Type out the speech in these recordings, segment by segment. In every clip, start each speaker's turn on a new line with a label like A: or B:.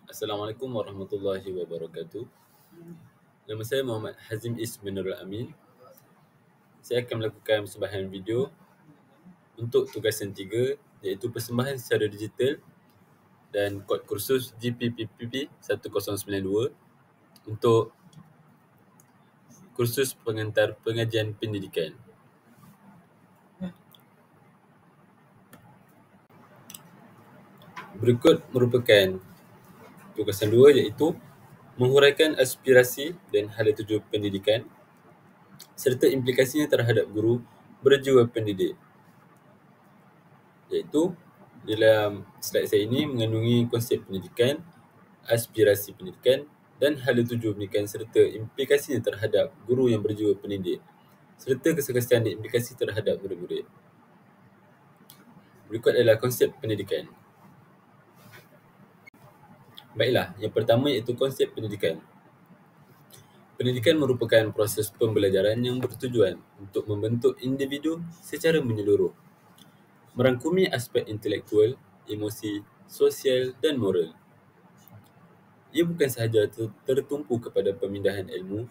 A: Assalamualaikum warahmatullahi wabarakatuh. Nama saya Muhammad Hazim Isminur Amin. Saya akan melakukan persembahan video untuk tugasan 3 iaitu persembahan secara digital dan kod kursus GPPPP 1092 untuk kursus pengantar pengajian pendidikan. Berikut merupakan tugasan 2 iaitu menghuraikan aspirasi dan hala tuju pendidikan serta implikasinya terhadap guru berjiwa pendidik. Iaitu dalam slide saya ini mengandungi konsep pendidikan, aspirasi pendidikan dan hala tuju pendidikan serta implikasinya terhadap guru yang berjiwa pendidik serta kesaksian dan implikasi terhadap murid-murid. Berikut adalah konsep pendidikan. Baiklah, yang pertama iaitu konsep pendidikan. Pendidikan merupakan proses pembelajaran yang bertujuan untuk membentuk individu secara menyeluruh, merangkumi aspek intelektual, emosi, sosial dan moral. Ia bukan sahaja tertumpu kepada pemindahan ilmu,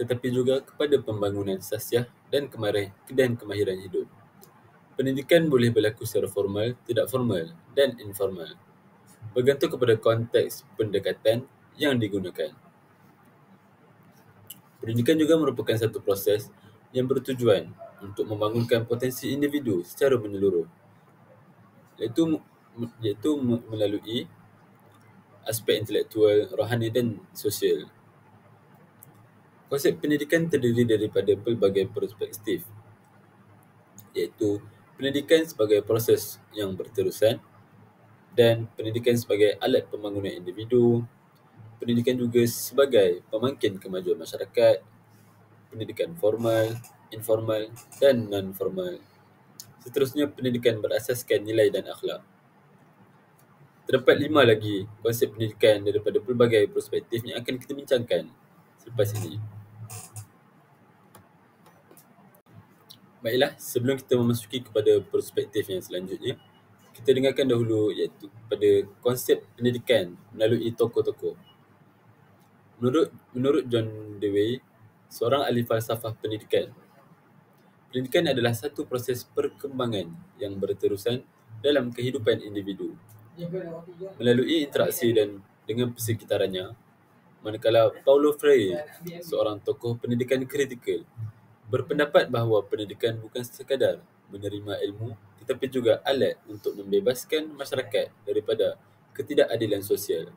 A: tetapi juga kepada pembangunan sasiah dan kemahiran hidup. Pendidikan boleh berlaku secara formal, tidak formal dan informal, bergantung kepada konteks pendekatan yang digunakan. Pendidikan juga merupakan satu proses yang bertujuan untuk membangunkan potensi individu secara menyeluruh, iaitu melalui aspek intelektual, rohani dan sosial. Konsep pendidikan terdiri daripada pelbagai perspektif, iaitu pendidikan sebagai proses yang berterusan dan pendidikan sebagai alat pembangunan individu, pendidikan juga sebagai pemangkin kemajuan masyarakat, pendidikan formal, informal dan non-formal. Seterusnya, pendidikan berasaskan nilai dan akhlak. Terdapat 5 lagi konsep pendidikan daripada pelbagai perspektif yang akan kita bincangkan selepas ini. Baiklah, sebelum kita memasuki kepada perspektif yang selanjutnya, kita dengarkan dahulu iaitu pada konsep pendidikan melalui tokoh-tokoh. Menurut John Dewey, seorang ahli falsafah pendidikan, pendidikan adalah satu proses perkembangan yang berterusan dalam kehidupan individu melalui interaksi dan dengan persekitarannya. Manakala Paulo Freire, seorang tokoh pendidikan kritikal, berpendapat bahawa pendidikan bukan sekadar menerima ilmu tetapi juga alat untuk membebaskan masyarakat daripada ketidakadilan sosial.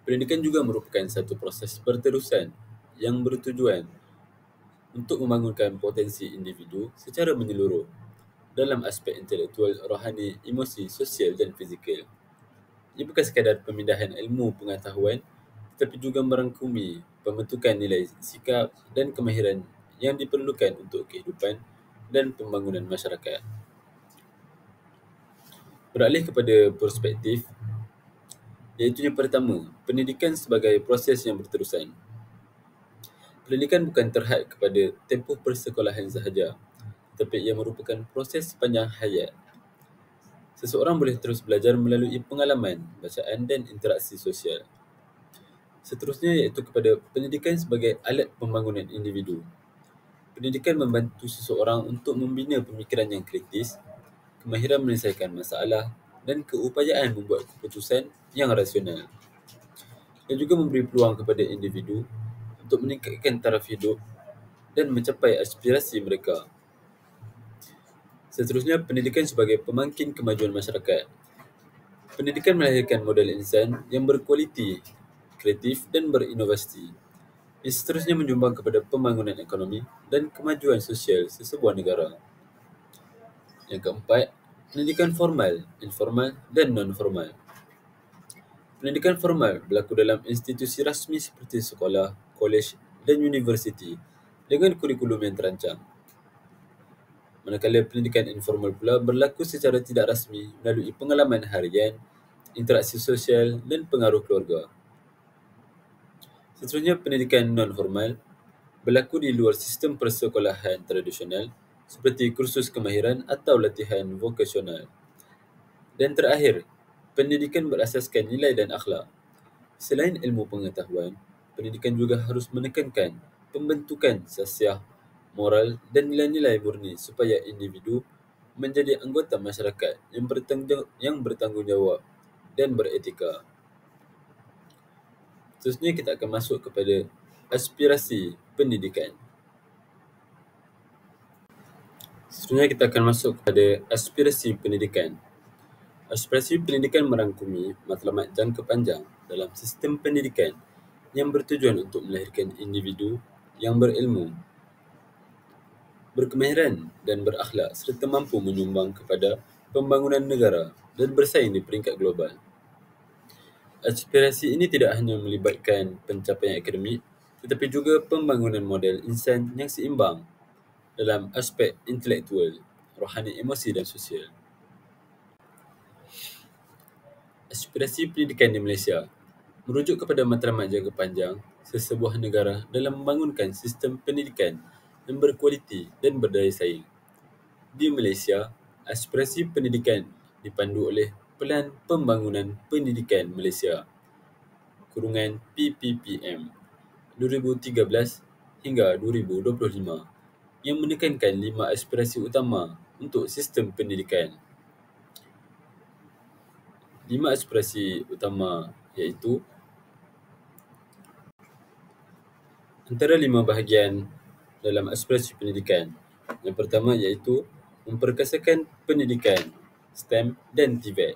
A: Pendidikan juga merupakan satu proses berterusan yang bertujuan untuk membangunkan potensi individu secara menyeluruh dalam aspek intelektual, rohani, emosi, sosial dan fizikal. Ia bukan sekadar pemindahan ilmu pengetahuan tetapi juga merangkumi pembentukan nilai, sikap dan kemahiran yang diperlukan untuk kehidupan dan pembangunan masyarakat. Beralih kepada perspektif, iaitu yang pertama, pendidikan sebagai proses yang berterusan. Pendidikan bukan terhad kepada tempoh persekolahan sahaja, tetapi ia merupakan proses sepanjang hayat. Seseorang boleh terus belajar melalui pengalaman, bacaan dan interaksi sosial. Seterusnya iaitu kepada pendidikan sebagai alat pembangunan individu. Pendidikan membantu seseorang untuk membina pemikiran yang kritis, kemahiran menyelesaikan masalah dan keupayaan membuat keputusan yang rasional. Dan juga memberi peluang kepada individu untuk meningkatkan taraf hidup dan mencapai aspirasi mereka. Seterusnya, pendidikan sebagai pemangkin kemajuan masyarakat. Pendidikan melahirkan model insan yang berkualiti, kreatif dan berinovasi. Ia seterusnya menyumbang kepada pembangunan ekonomi dan kemajuan sosial sesebuah negara. Yang keempat, pendidikan formal, informal dan non-formal. Pendidikan formal berlaku dalam institusi rasmi seperti sekolah, kolej dan universiti dengan kurikulum yang terancang. Manakala pendidikan informal pula berlaku secara tidak rasmi melalui pengalaman harian, interaksi sosial dan pengaruh keluarga. Seterusnya, pendidikan non-formal berlaku di luar sistem persekolahan tradisional seperti kursus kemahiran atau latihan vokasional. Dan terakhir, Pendidikan berasaskan nilai dan akhlak. Selain ilmu pengetahuan, pendidikan juga harus menekankan pembentukan sasiah, moral dan nilai-nilai murni supaya individu menjadi anggota masyarakat yang bertanggungjawab dan beretika. Seterusnya kita akan masuk kepada aspirasi pendidikan. Seterusnya kita akan masuk kepada aspirasi pendidikan. Aspirasi pendidikan merangkumi matlamat jangka panjang dalam sistem pendidikan yang bertujuan untuk melahirkan individu yang berilmu, berkemahiran dan berakhlak serta mampu menyumbang kepada pembangunan negara dan bersaing di peringkat global. Aspirasi ini tidak hanya melibatkan pencapaian akademik tetapi juga pembangunan model insan yang seimbang dalam aspek intelektual, rohani, emosi dan sosial. Aspirasi pendidikan di Malaysia merujuk kepada matlamat jangka panjang sesebuah negara dalam membangunkan sistem pendidikan yang berkualiti dan berdaya saing. Di Malaysia, aspirasi pendidikan dipandu oleh Pelan Pembangunan Pendidikan Malaysia (PPPM) 2013 hingga 2025 yang menekankan 5 aspirasi utama untuk sistem pendidikan. 5 aspirasi utama iaitu antara 5 bahagian dalam aspirasi pendidikan. Yang pertama iaitu memperkasakan pendidikan STEM dan TVET.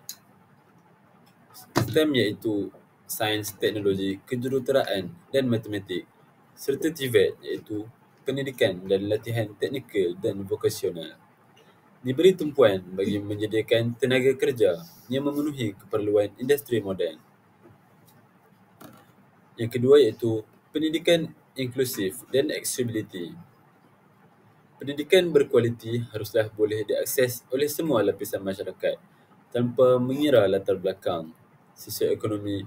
A: STEM iaitu Sains, Teknologi, Kejuruteraan dan Matematik serta TVET iaitu Pendidikan dan Latihan Teknikal dan Vokasional. Diberi tumpuan bagi menyediakan tenaga kerja yang memenuhi keperluan industri moden. Yang kedua iaitu pendidikan inklusif dan accessibility. Pendidikan berkualiti haruslah boleh diakses oleh semua lapisan masyarakat tanpa mengira latar belakang, sosioekonomi,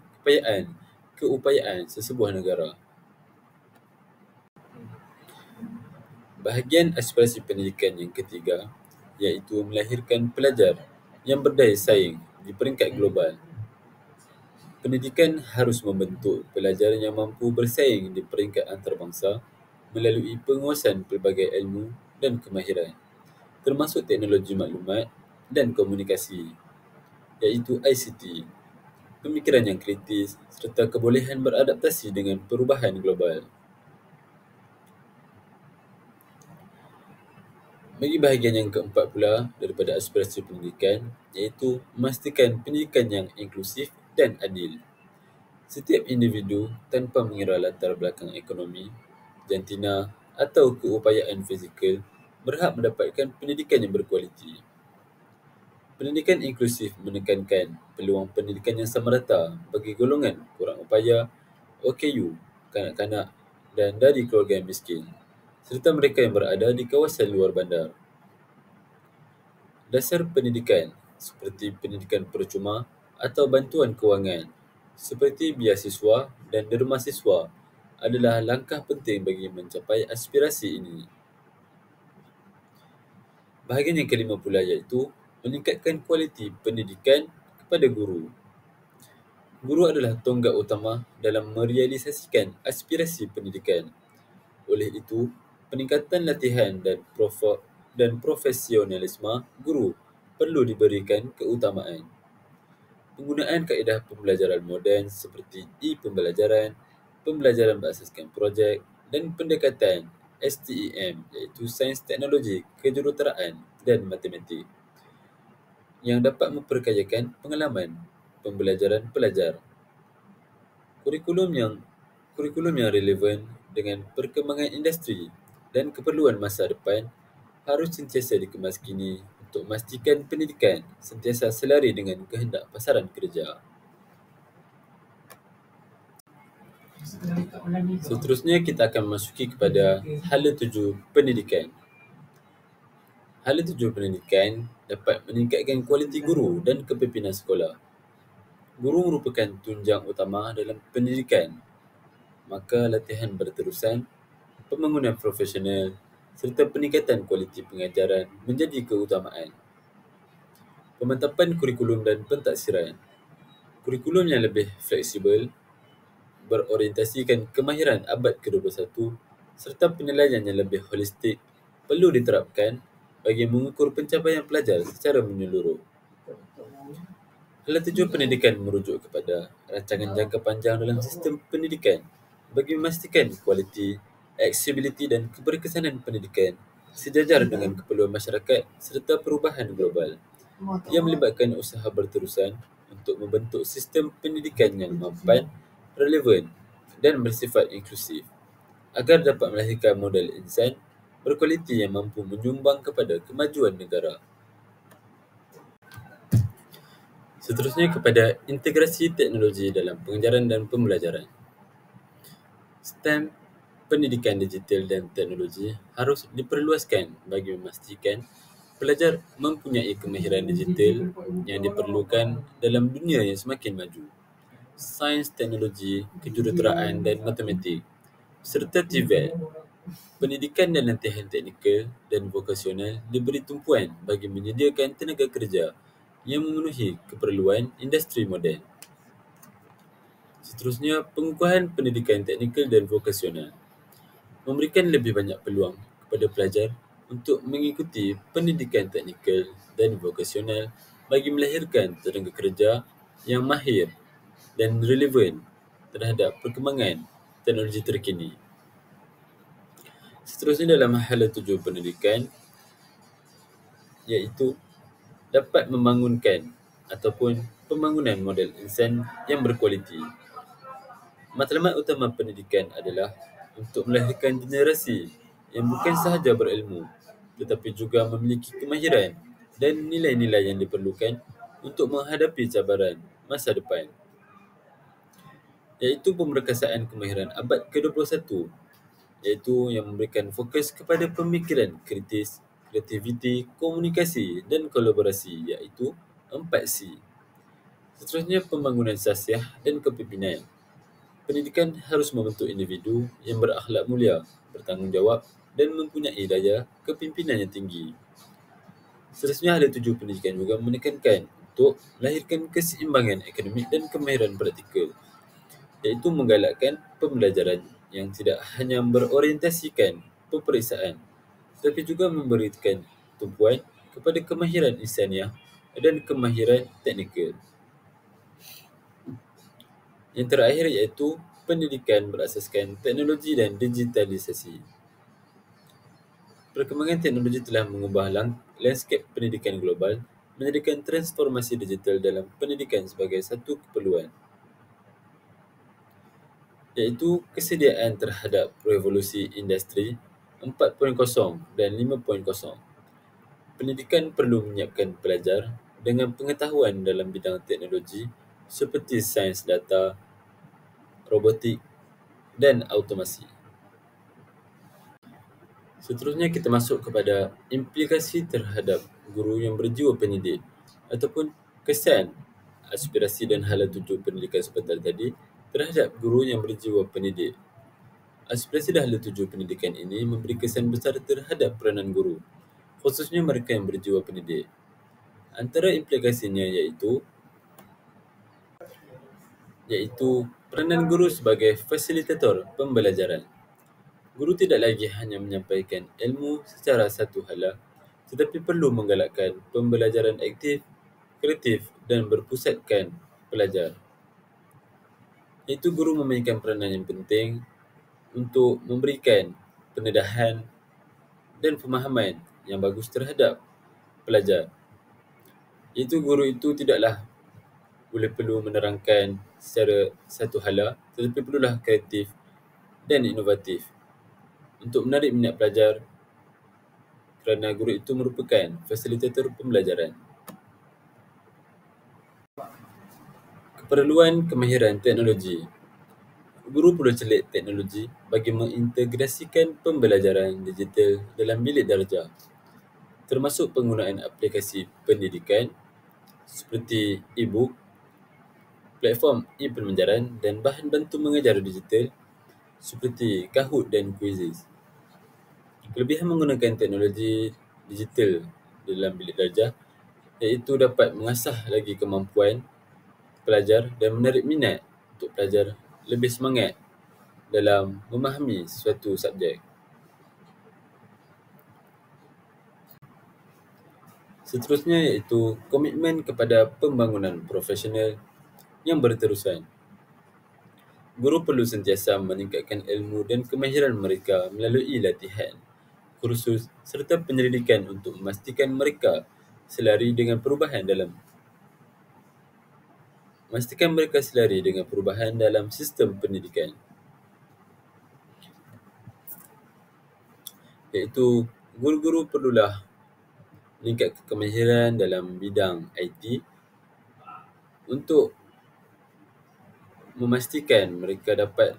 A: keupayaan sesebuah negara. Bahagian aspirasi pendidikan yang ketiga iaitu melahirkan pelajar yang berdaya saing di peringkat global. Pendidikan harus membentuk pelajar yang mampu bersaing di peringkat antarabangsa melalui penguasaan pelbagai ilmu dan kemahiran, termasuk teknologi maklumat dan komunikasi, iaitu ICT, pemikiran yang kritis serta kebolehan beradaptasi dengan perubahan global. Bagi bahagian yang keempat pula daripada aspirasi pendidikan iaitu memastikan pendidikan yang inklusif dan adil. Setiap individu tanpa mengira latar belakang ekonomi, jantina atau keupayaan fizikal berhak mendapatkan pendidikan yang berkualiti. Pendidikan inklusif menekankan peluang pendidikan yang sama rata bagi golongan kurang upaya, OKU, kanak-kanak dan dari keluarga yang miskin, serta mereka yang berada di kawasan luar bandar. Dasar pendidikan seperti pendidikan percuma atau bantuan kewangan seperti biasiswa dan derma siswa adalah langkah penting bagi mencapai aspirasi ini. Bahagian yang kelima pula iaitu meningkatkan kualiti pendidikan kepada guru. Guru adalah tonggak utama dalam merealisasikan aspirasi pendidikan. Oleh itu, peningkatan latihan dan profesionalisme guru perlu diberikan keutamaan. Penggunaan kaedah pembelajaran moden seperti e-pembelajaran, pembelajaran berasaskan projek dan pendekatan STEM iaitu Sains, Teknologi, Kejuruteraan dan Matematik yang dapat memperkayakan pengalaman pembelajaran pelajar. Kurikulum yang relevan dengan perkembangan industri dan keperluan masa depan harus sentiasa dikemas kini untuk memastikan pendidikan sentiasa selari dengan kehendak pasaran kerja. Seterusnya kita akan memasuki kepada hala tuju pendidikan. Hala tuju pendidikan dapat meningkatkan kualiti guru dan kepimpinan sekolah. Guru merupakan tunjang utama dalam pendidikan, maka latihan berterusan, pembangunan profesional serta peningkatan kualiti pengajaran menjadi keutamaan. Pemantapan kurikulum dan pentaksiran. Kurikulum yang lebih fleksibel berorientasikan kemahiran abad ke-21 serta penilaian yang lebih holistik perlu diterapkan bagi mengukur pencapaian pelajar secara menyeluruh. Hala tuju pendidikan merujuk kepada rancangan jangka panjang dalam sistem pendidikan bagi memastikan kualiti, aksesibiliti dan keberkesanan pendidikan sejajar dengan keperluan masyarakat serta perubahan global. Ia melibatkan usaha berterusan untuk membentuk sistem pendidikan yang mampan, relevan dan bersifat inklusif agar dapat melahirkan model insan berkualiti yang mampu menyumbang kepada kemajuan negara. Seterusnya kepada integrasi teknologi dalam pengajaran dan pembelajaran. STEM, pendidikan digital dan teknologi harus diperluaskan bagi memastikan pelajar mempunyai kemahiran digital yang diperlukan dalam dunia yang semakin maju. Sains, teknologi, kejuruteraan dan matematik serta TVET, pendidikan dan latihan teknikal dan vokasional diberi tumpuan bagi menyediakan tenaga kerja yang memenuhi keperluan industri moden. Seterusnya, pengukuhan pendidikan teknikal dan vokasional memberikan lebih banyak peluang kepada pelajar untuk mengikuti pendidikan teknikal dan vokasional bagi melahirkan tenaga kerja yang mahir dan relevan terhadap perkembangan teknologi terkini. Seterusnya dalam hala tuju pendidikan iaitu dapat membangunkan ataupun pembangunan model insan yang berkualiti. Matlamat utama pendidikan adalah untuk melahirkan generasi yang bukan sahaja berilmu tetapi juga memiliki kemahiran dan nilai-nilai yang diperlukan untuk menghadapi cabaran masa depan, iaitu pemerkasaan kemahiran abad ke-21, iaitu yang memberikan fokus kepada pemikiran kritis, kreativiti, komunikasi dan kolaborasi, iaitu 4C. Seterusnya, pembangunan sasiah dan kepimpinan. Pendidikan harus membentuk individu yang berakhlak mulia, bertanggungjawab dan mempunyai daya kepimpinan yang tinggi. Seterusnya, hala tuju pendidikan juga menekankan untuk melahirkan keseimbangan akademik dan kemahiran praktikal, iaitu menggalakkan pembelajaran yang tidak hanya berorientasikan peperiksaan tetapi juga memberikan tumpuan kepada kemahiran insaniah dan kemahiran teknikal. Yang terakhir iaitu pendidikan berasaskan teknologi dan digitalisasi. Perkembangan teknologi telah mengubah lanskap pendidikan global, menjadikan transformasi digital dalam pendidikan sebagai satu keperluan, iaitu kesediaan terhadap revolusi industri 4.0 dan 5.0. Pendidikan perlu menyiapkan pelajar dengan pengetahuan dalam bidang teknologi seperti sains data, robotik dan automasi. Seterusnya kita masuk kepada implikasi terhadap guru yang berjiwa pendidik ataupun kesan, aspirasi dan hala tuju pendidikan seperti tadi terhadap guru yang berjiwa pendidik. Aspirasi dan hala tuju pendidikan ini memberi kesan besar terhadap peranan guru, khususnya mereka yang berjiwa pendidik. Antara implikasinya iaitu peranan guru sebagai fasilitator pembelajaran. Guru tidak lagi hanya menyampaikan ilmu secara satu hala, tetapi perlu menggalakkan pembelajaran aktif, kreatif dan berpusatkan pelajar. Iaitu guru memainkan peranan yang penting untuk memberikan pendedahan dan pemahaman yang bagus terhadap pelajar. Iaitu guru itu tidaklah perlu menerangkan secara satu hala, tetapi perlulah kreatif dan inovatif untuk menarik minat pelajar kerana guru itu merupakan fasilitator pembelajaran. Keperluan kemahiran teknologi. Guru perlu celik teknologi bagi mengintegrasikan pembelajaran digital dalam bilik darjah, termasuk penggunaan aplikasi pendidikan seperti e-book, platform e-pembelajaran dan bahan bantu mengajar digital seperti Kahoot dan Quizizz. Kelebihan menggunakan teknologi digital dalam bilik darjah iaitu dapat mengasah lagi kemampuan pelajar dan menarik minat untuk pelajar lebih semangat dalam memahami suatu subjek. Seterusnya iaitu komitmen kepada pembangunan profesional yang berterusan. Guru perlu sentiasa meningkatkan ilmu dan kemahiran mereka melalui latihan, kursus serta penyelidikan untuk memastikan mereka selari dengan perubahan dalam sistem pendidikan, iaitu guru-guru perlulah meningkatkan kemahiran dalam bidang IT untuk memastikan mereka dapat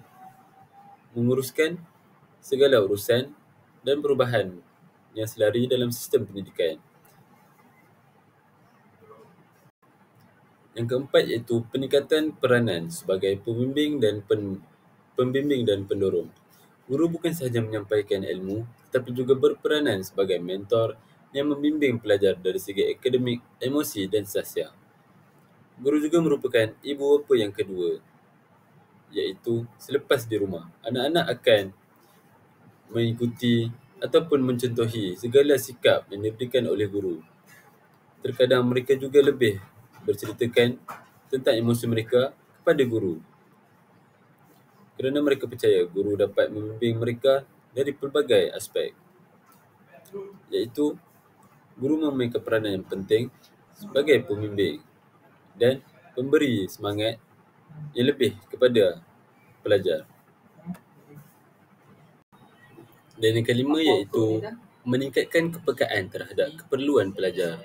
A: menguruskan segala urusan dan perubahan yang selari dalam sistem pendidikan. Yang keempat iaitu peningkatan peranan sebagai pembimbing dan pendorong. Guru bukan sahaja menyampaikan ilmu tetapi juga berperanan sebagai mentor yang membimbing pelajar dari segi akademik, emosi dan sahsiah. Guru juga merupakan ibu bapa yang kedua, iaitu selepas di rumah, anak-anak akan mengikuti ataupun mencontohi segala sikap yang diberikan oleh guru. Terkadang mereka juga lebih berceritakan tentang emosi mereka kepada guru, kerana mereka percaya guru dapat membimbing mereka dari pelbagai aspek, iaitu guru memainkan peranan yang penting sebagai pembimbing dan pemberi semangat yang lebih kepada pelajar. Dan yang kelima iaitu meningkatkan kepekaan terhadap keperluan pelajar.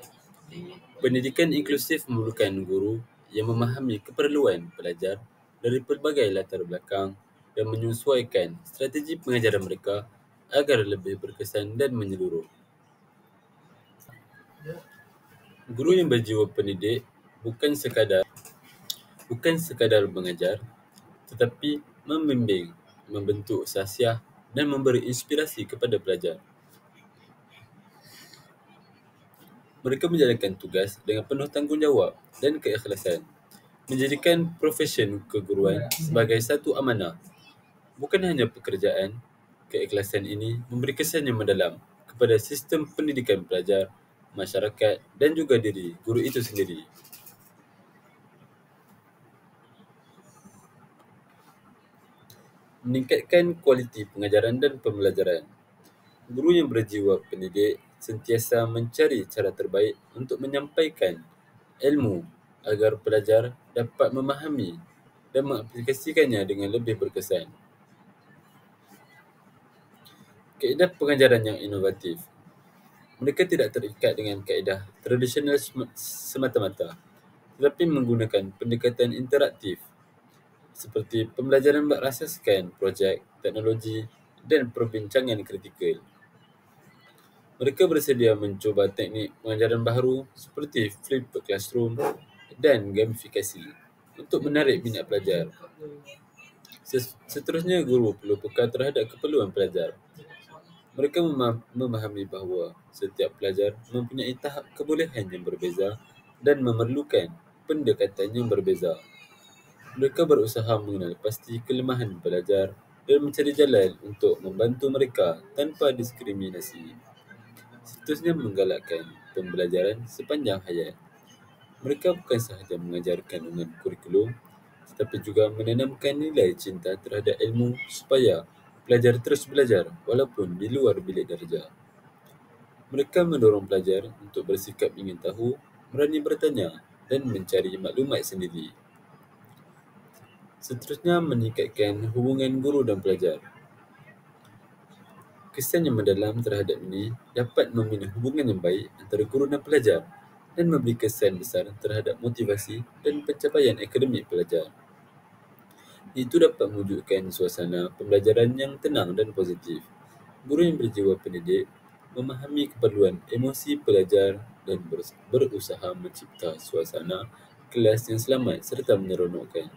A: Pendidikan inklusif memerlukan guru yang memahami keperluan pelajar dari pelbagai latar belakang dan menyesuaikan strategi pengajaran mereka agar lebih berkesan dan menyeluruh. Guru yang berjiwa pendidik bukan sekadar mengajar, tetapi membimbing, membentuk sahsiah dan memberi inspirasi kepada pelajar. Mereka menjalankan tugas dengan penuh tanggungjawab dan keikhlasan, menjadikan profesion keguruan sebagai satu amanah. Bukan hanya pekerjaan, keikhlasan ini memberi kesan yang mendalam kepada sistem pendidikan pelajar, masyarakat dan juga diri guru itu sendiri. Meningkatkan kualiti pengajaran dan pembelajaran. Guru yang berjiwa pendidik sentiasa mencari cara terbaik untuk menyampaikan ilmu agar pelajar dapat memahami dan mengaplikasikannya dengan lebih berkesan. Kaedah pengajaran yang inovatif. Mereka tidak terikat dengan kaedah tradisional semata-mata, tetapi menggunakan pendekatan interaktif seperti pembelajaran berasaskan projek, teknologi dan perbincangan kritikal. Mereka bersedia mencuba teknik pengajaran baharu seperti flipped classroom dan gamifikasi untuk menarik minat pelajar. Seterusnya, guru perlu peka terhadap keperluan pelajar. Mereka memahami bahawa setiap pelajar mempunyai tahap kebolehan yang berbeza dan memerlukan pendekatan yang berbeza. Mereka berusaha mengenal pasti kelemahan pelajar dan mencari jalan untuk membantu mereka tanpa diskriminasi. Seterusnya, menggalakkan pembelajaran sepanjang hayat. Mereka bukan sahaja mengajarkan dengan kurikulum, tetapi juga menanamkan nilai cinta terhadap ilmu supaya pelajar terus belajar walaupun di luar bilik darjah. Mereka mendorong pelajar untuk bersikap ingin tahu, berani bertanya dan mencari maklumat sendiri. Seterusnya, meningkatkan hubungan guru dan pelajar. Kesan yang mendalam terhadap ini dapat membina hubungan yang baik antara guru dan pelajar dan memberi kesan besar terhadap motivasi dan pencapaian akademik pelajar. Itu dapat mewujudkan suasana pembelajaran yang tenang dan positif. Guru yang berjiwa pendidik memahami keperluan emosi pelajar dan berusaha mencipta suasana kelas yang selamat serta menyeronokkan.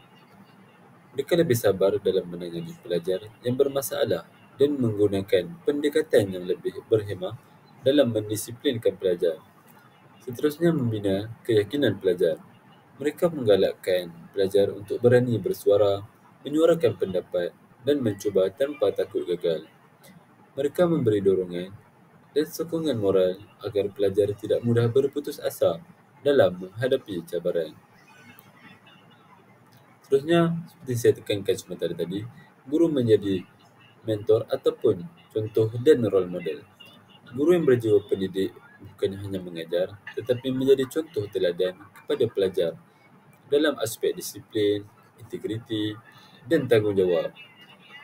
A: Mereka lebih sabar dalam menangani pelajar yang bermasalah dan menggunakan pendekatan yang lebih berhemah dalam mendisiplinkan pelajar. Seterusnya, membina keyakinan pelajar. Mereka menggalakkan pelajar untuk berani bersuara, menyuarakan pendapat, dan mencuba tanpa takut gagal. Mereka memberi dorongan dan sokongan moral agar pelajar tidak mudah berputus asa dalam menghadapi cabaran. Seterusnya, seperti saya tekankan sebentar tadi, guru menjadi mentor ataupun contoh dan role model. Guru yang berjiwa pendidik bukan hanya mengajar, tetapi menjadi contoh teladan kepada pelajar dalam aspek disiplin, integriti, dan tanggungjawab.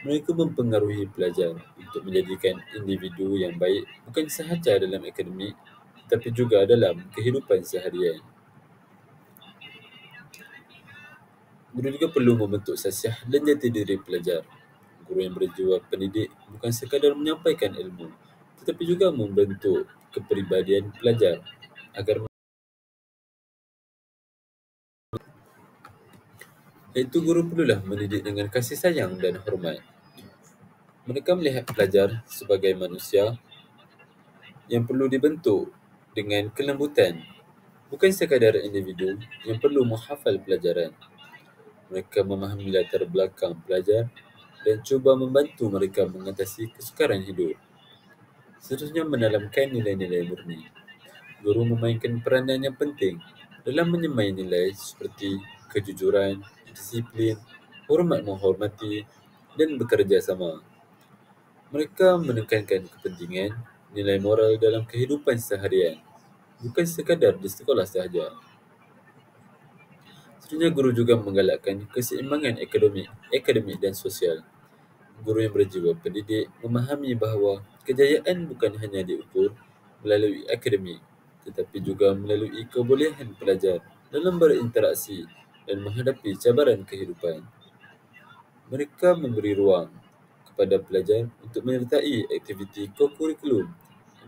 A: Mereka mempengaruhi pelajar untuk menjadikan individu yang baik bukan sahaja dalam akademik, tetapi juga dalam kehidupan seharian. Guru juga perlu membentuk sasiah dan jati diri pelajar. Guru yang berjiwa pendidik bukan sekadar menyampaikan ilmu, tetapi juga membentuk kepribadian pelajar agar iaitu guru perlulah mendidik dengan kasih sayang dan hormat. Mereka melihat pelajar sebagai manusia yang perlu dibentuk dengan kelembutan, bukan sekadar individu yang perlu menghafal pelajaran. Mereka memahami latar belakang pelajar dan cuba membantu mereka mengatasi kesukaran hidup. Seterusnya menanamkan nilai-nilai murni. Guru memainkan peranan yang penting dalam menyemai nilai seperti kejujuran, disiplin, hormat menghormati, dan bekerja sama. Mereka menekankan kepentingan nilai moral dalam kehidupan seharian, bukan sekadar di sekolah sahaja. Seterusnya, guru juga menggalakkan keseimbangan akademik dan sosial. Guru yang berjiwa pendidik memahami bahawa kejayaan bukan hanya diukur melalui akademik, tetapi juga melalui kebolehan pelajar dalam berinteraksi dan menghadapi cabaran kehidupan. Mereka memberi ruang kepada pelajar untuk menyertai aktiviti kokurikulum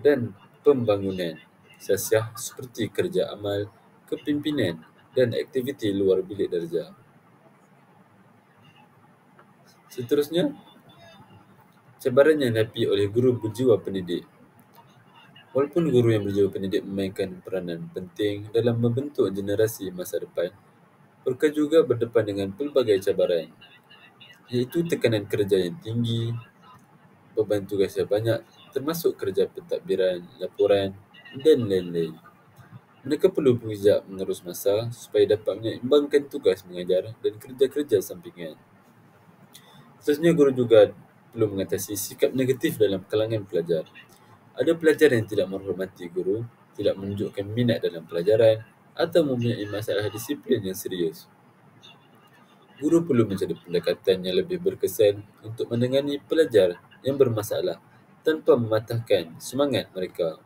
A: dan pembangunan sasiah seperti kerja amal, kepimpinan, dan aktiviti luar bilik darjah. Seterusnya, cabaran yang dihadapi oleh guru berjiwa pendidik. Walaupun guru yang berjiwa pendidik memainkan peranan penting dalam membentuk generasi masa depan, mereka juga berdepan dengan pelbagai cabaran, iaitu tekanan kerja yang tinggi, beban tugas yang banyak, termasuk kerja pentadbiran, laporan, dan lain-lain. Mereka perlu bijak mengerus masa supaya dapat menyeimbangkan tugas mengajar dan kerja-kerja sampingan. Seterusnya, guru juga perlu mengatasi sikap negatif dalam kalangan pelajar. Ada pelajar yang tidak menghormati guru, tidak menunjukkan minat dalam pelajaran, atau mempunyai masalah disiplin yang serius. Guru perlu mencari pendekatan yang lebih berkesan untuk menangani pelajar yang bermasalah tanpa mematahkan semangat mereka.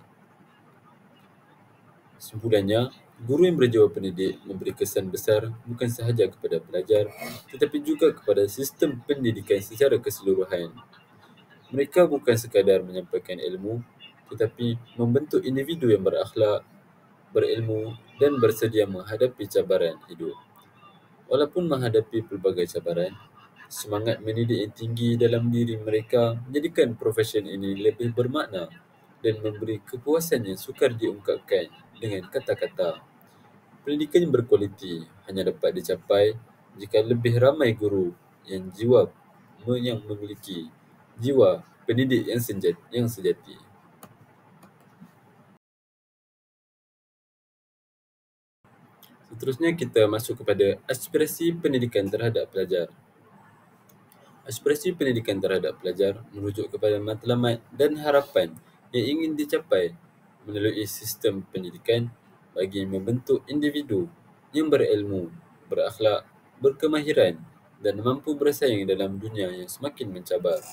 A: Kesimpulannya, guru yang berjiwa pendidik memberi kesan besar bukan sahaja kepada pelajar, tetapi juga kepada sistem pendidikan secara keseluruhan. Mereka bukan sekadar menyampaikan ilmu, tetapi membentuk individu yang berakhlak, berilmu, dan bersedia menghadapi cabaran hidup. Walaupun menghadapi pelbagai cabaran, semangat mendidik yang tinggi dalam diri mereka menjadikan profesi ini lebih bermakna dan memberi kepuasan yang sukar diungkapkan dengan kata-kata. Pendidikan yang berkualiti hanya dapat dicapai jika lebih ramai guru yang memiliki jiwa pendidik yang sejati. Seterusnya, kita masuk kepada aspirasi pendidikan terhadap pelajar. Aspirasi pendidikan terhadap pelajar merujuk kepada matlamat dan harapan yang ingin dicapai melalui sistem pendidikan bagi membentuk individu yang berilmu, berakhlak, berkemahiran dan mampu bersaing dalam dunia yang semakin mencabar.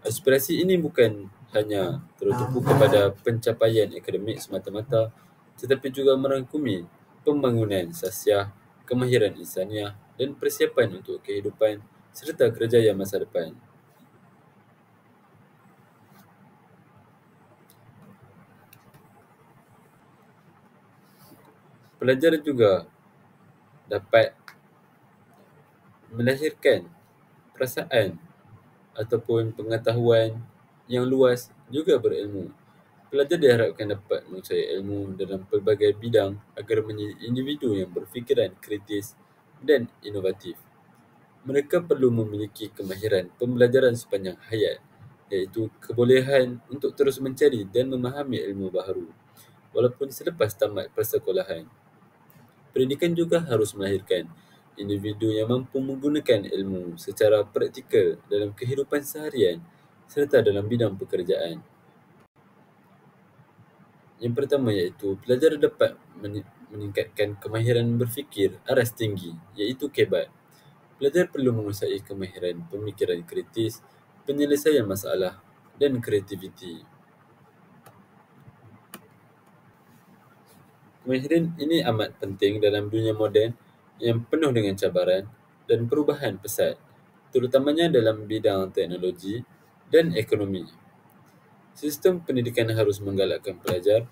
A: Aspirasi ini bukan hanya tertuju kepada pencapaian akademik semata-mata, tetapi juga merangkumi pembangunan sasiah, kemahiran insaniah dan persiapan untuk kehidupan serta kerjaya masa depan. Pelajar juga dapat melahirkan perasaan ataupun pengetahuan yang luas juga berilmu. Pelajar diharapkan dapat menguasai ilmu dalam pelbagai bidang agar menjadi individu yang berfikiran kritis dan inovatif. Mereka perlu memiliki kemahiran pembelajaran sepanjang hayat, iaitu kebolehan untuk terus mencari dan memahami ilmu baharu, walaupun selepas tamat persekolahan. Pendidikan juga harus melahirkan individu yang mampu menggunakan ilmu secara praktikal dalam kehidupan seharian serta dalam bidang pekerjaan. Yang pertama iaitu pelajar dapat meningkatkan kemahiran berfikir aras tinggi, iaitu KEBAT. Pelajar perlu menguasai kemahiran pemikiran kritis, penyelesaian masalah, dan kreativiti. Kemahiran ini amat penting dalam dunia moden yang penuh dengan cabaran dan perubahan pesat, terutamanya dalam bidang teknologi dan ekonomi. Sistem pendidikan harus menggalakkan pelajar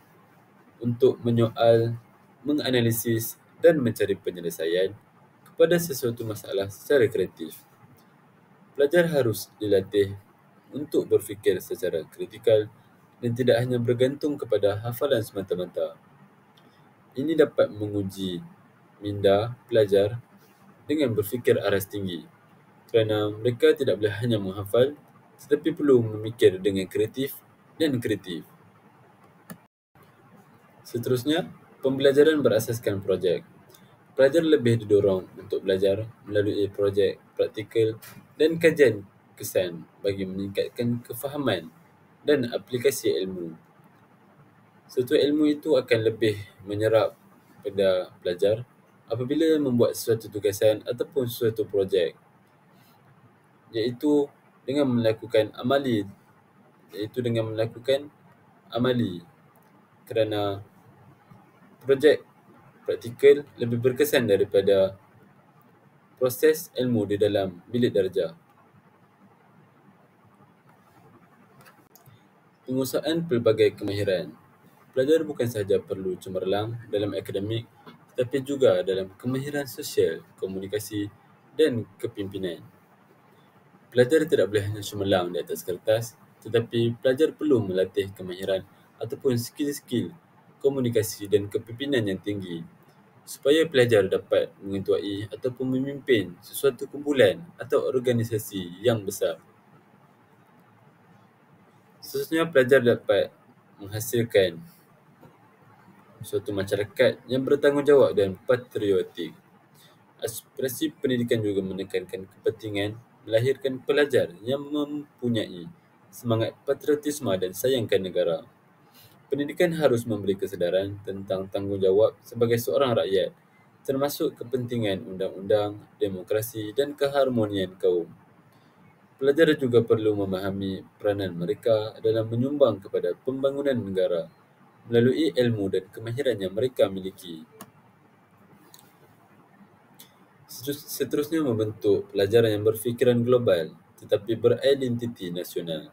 A: untuk menyoal, menganalisis, dan mencari penyelesaian kepada sesuatu masalah secara kreatif. Pelajar harus dilatih untuk berfikir secara kritikal dan tidak hanya bergantung kepada hafalan semata-mata. Ini dapat menguji minda pelajar dengan berfikir aras tinggi, kerana mereka tidak boleh hanya menghafal tetapi perlu memikir dengan kreatif dan kreatif. Seterusnya, pembelajaran berasaskan projek. Pelajar lebih didorong untuk belajar melalui projek praktikal dan kajian kesan bagi meningkatkan kefahaman dan aplikasi ilmu. Suatu ilmu itu akan lebih menyerap pada pelajar apabila membuat suatu tugasan ataupun suatu projek, iaitu dengan melakukan amali, kerana projek praktikal lebih berkesan daripada proses ilmu di dalam bilik darjah. Penguasaan pelbagai kemahiran. Pelajar bukan sahaja perlu cemerlang dalam akademik tetapi juga dalam kemahiran sosial, komunikasi dan kepimpinan. Pelajar tidak boleh hanya cemerlang di atas kertas, tetapi pelajar perlu melatih kemahiran ataupun skill-skill komunikasi dan kepimpinan yang tinggi supaya pelajar dapat mengetuai ataupun memimpin sesuatu kumpulan atau organisasi yang besar. Seterusnya, pelajar dapat menghasilkan suatu masyarakat yang bertanggungjawab dan patriotik. Aspirasi pendidikan juga menekankan kepentingan melahirkan pelajar yang mempunyai semangat patriotisme dan sayangkan negara. Pendidikan harus memberi kesedaran tentang tanggungjawab sebagai seorang rakyat, termasuk kepentingan undang-undang, demokrasi dan keharmonian kaum. Pelajar juga perlu memahami peranan mereka dalam menyumbang kepada pembangunan negara melalui ilmu dan kemahiran yang mereka miliki. Seterusnya, membentuk pelajar yang berfikiran global tetapi beridentiti nasional.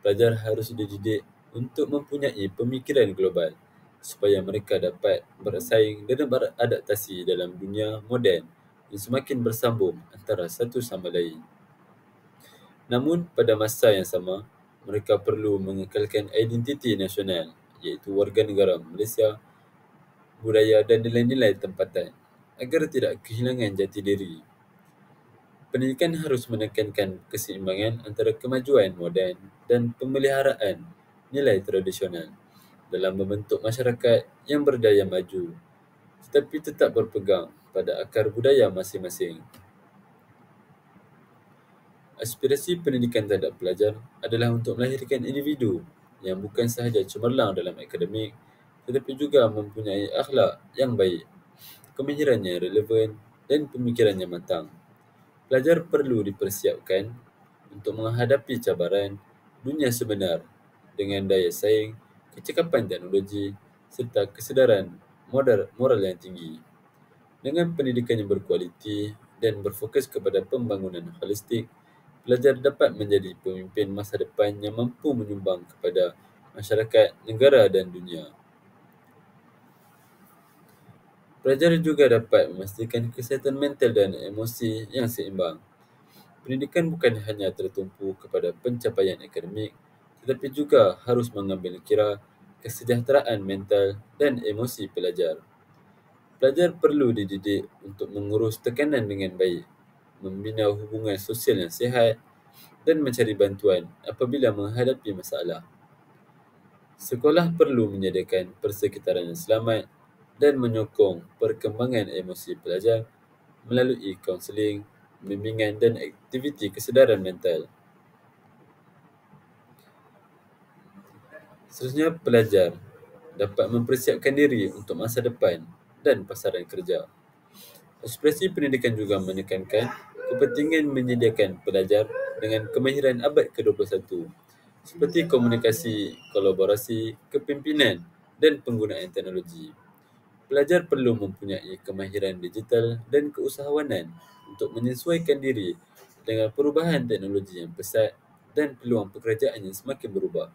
A: Pelajar harus dididik untuk mempunyai pemikiran global supaya mereka dapat bersaing dan beradaptasi dalam dunia moden yang semakin bersambung antara satu sama lain. Namun, pada masa yang sama, mereka perlu mengekalkan identiti nasional, iaitu warga negara Malaysia, budaya dan nilai-nilai tempatan, agar tidak kehilangan jati diri. Pendidikan harus menekankan keseimbangan antara kemajuan moden dan pemeliharaan nilai tradisional dalam membentuk masyarakat yang berdaya maju, tetapi tetap berpegang pada akar budaya masing-masing. Aspirasi pendidikan terhadap pelajar adalah untuk melahirkan individu yang bukan sahaja cemerlang dalam akademik tetapi juga mempunyai akhlak yang baik, kemahiran yang relevan dan pemikiran yang matang. Pelajar perlu dipersiapkan untuk menghadapi cabaran dunia sebenar dengan daya saing, kecekapan teknologi serta kesedaran moral yang tinggi. Dengan pendidikan yang berkualiti dan berfokus kepada pembangunan holistik, pelajar dapat menjadi pemimpin masa depan yang mampu menyumbang kepada masyarakat, negara dan dunia. Pelajar juga dapat memastikan kesihatan mental dan emosi yang seimbang. Pendidikan bukan hanya tertumpu kepada pencapaian akademik, tetapi juga harus mengambil kira kesejahteraan mental dan emosi pelajar. Pelajar perlu dididik untuk mengurus tekanan dengan baik, membina hubungan sosial yang sihat dan mencari bantuan apabila menghadapi masalah. Sekolah perlu menyediakan persekitaran yang selamat dan menyokong perkembangan emosi pelajar melalui kaunseling, bimbingan dan aktiviti kesedaran mental. Seterusnya, pelajar dapat mempersiapkan diri untuk masa depan dan pasaran kerja. Aspirasi pendidikan juga menekankan kepentingan menyediakan pelajar dengan kemahiran abad ke-21 seperti komunikasi, kolaborasi, kepimpinan dan penggunaan teknologi. Pelajar perlu mempunyai kemahiran digital dan keusahawanan untuk menyesuaikan diri dengan perubahan teknologi yang pesat dan peluang pekerjaan yang semakin berubah.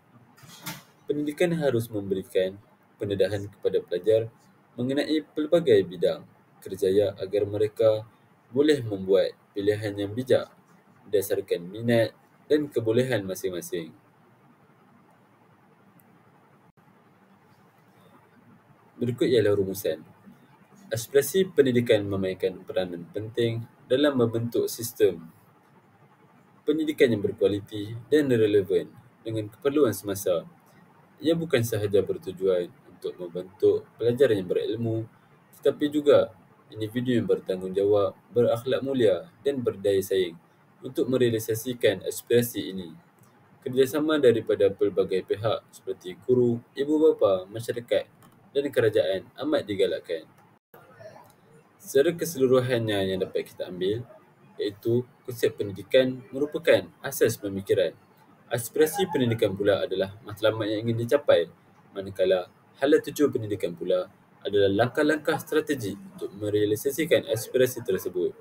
A: Pendidikan harus memberikan pendedahan kepada pelajar mengenai pelbagai bidang kerjaya agar mereka boleh membuat pilihan yang bijak berdasarkan minat dan kebolehan masing-masing. Berikut ialah rumusan. Aspirasi pendidikan memainkan peranan penting dalam membentuk sistem pendidikan yang berkualiti dan relevan dengan keperluan semasa. Ia bukan sahaja bertujuan untuk membentuk pelajar yang berilmu, tetapi juga individu yang bertanggungjawab, berakhlak mulia dan berdaya saing untuk merealisasikan aspirasi ini. Kerjasama daripada pelbagai pihak seperti guru, ibu bapa, masyarakat dan kerajaan amat digalakkan. Secara keseluruhannya yang dapat kita ambil, iaitu konsep pendidikan merupakan asas pemikiran. Aspirasi pendidikan pula adalah matlamat yang ingin dicapai, manakala hala tuju pendidikan pula adalah langkah-langkah strategi untuk merealisasikan aspirasi tersebut.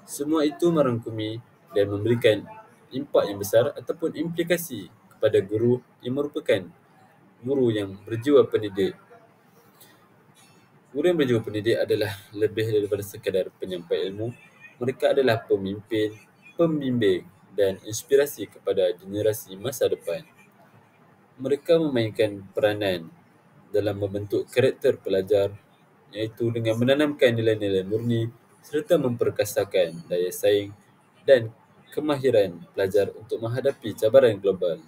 A: Semua itu merangkumi dan memberikan impak yang besar ataupun implikasi kepada guru yang merupakan guru yang berjiwa pendidik. Guru yang berjiwa pendidik adalah lebih daripada sekadar penyampai ilmu. Mereka adalah pemimpin, pembimbing dan inspirasi kepada generasi masa depan. Mereka memainkan peranan dalam membentuk karakter pelajar iaitu dengan menanamkan nilai-nilai murni serta memperkasakan daya saing dan kemahiran pelajar untuk menghadapi cabaran global.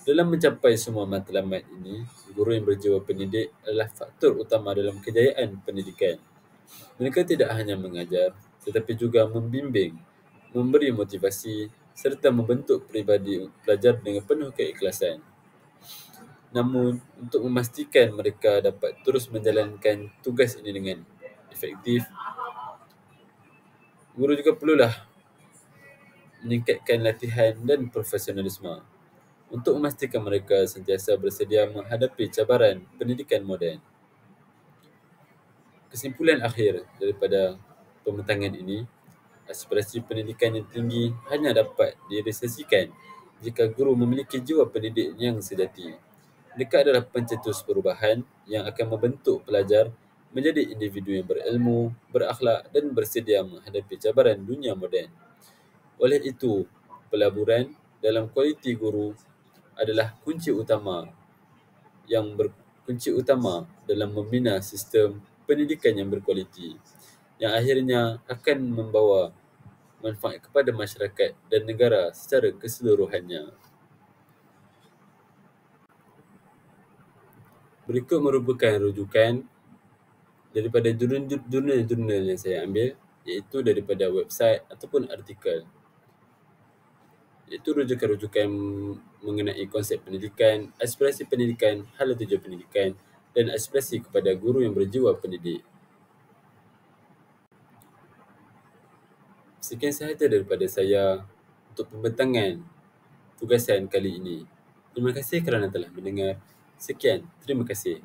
A: Dalam mencapai semua matlamat ini, guru yang berjiwa pendidik adalah faktor utama dalam kejayaan pendidikan. Mereka tidak hanya mengajar, tetapi juga membimbing, memberi motivasi serta membentuk peribadi pelajar dengan penuh keikhlasan. Namun, untuk memastikan mereka dapat terus menjalankan tugas ini dengan efektif, guru juga perlulah meningkatkan latihan dan profesionalisme untuk memastikan mereka sentiasa bersedia menghadapi cabaran pendidikan moden. Kesimpulan akhir daripada pembentangan ini, aspirasi pendidikan yang tinggi hanya dapat direalisasikan jika guru memiliki jiwa pendidik yang sejati. Mereka adalah pencetus perubahan yang akan membentuk pelajar menjadi individu yang berilmu, berakhlak dan bersedia menghadapi cabaran dunia moden. Oleh itu, pelaburan dalam kualiti guru adalah kunci utama dalam membina sistem pendidikan yang berkualiti yang akhirnya akan membawa manfaat kepada masyarakat dan negara secara keseluruhannya. Berikut merupakan rujukan daripada jurnal-jurnal yang saya ambil, iaitu daripada website ataupun artikel. Itu rujukan-rujukan mengenai konsep pendidikan, aspirasi pendidikan, hala tuju pendidikan dan aspirasi kepada guru yang berjiwa pendidik. Sekian sahaja daripada saya untuk pembentangan tugasan kali ini. Terima kasih kerana telah mendengar. Sekian, terima kasih.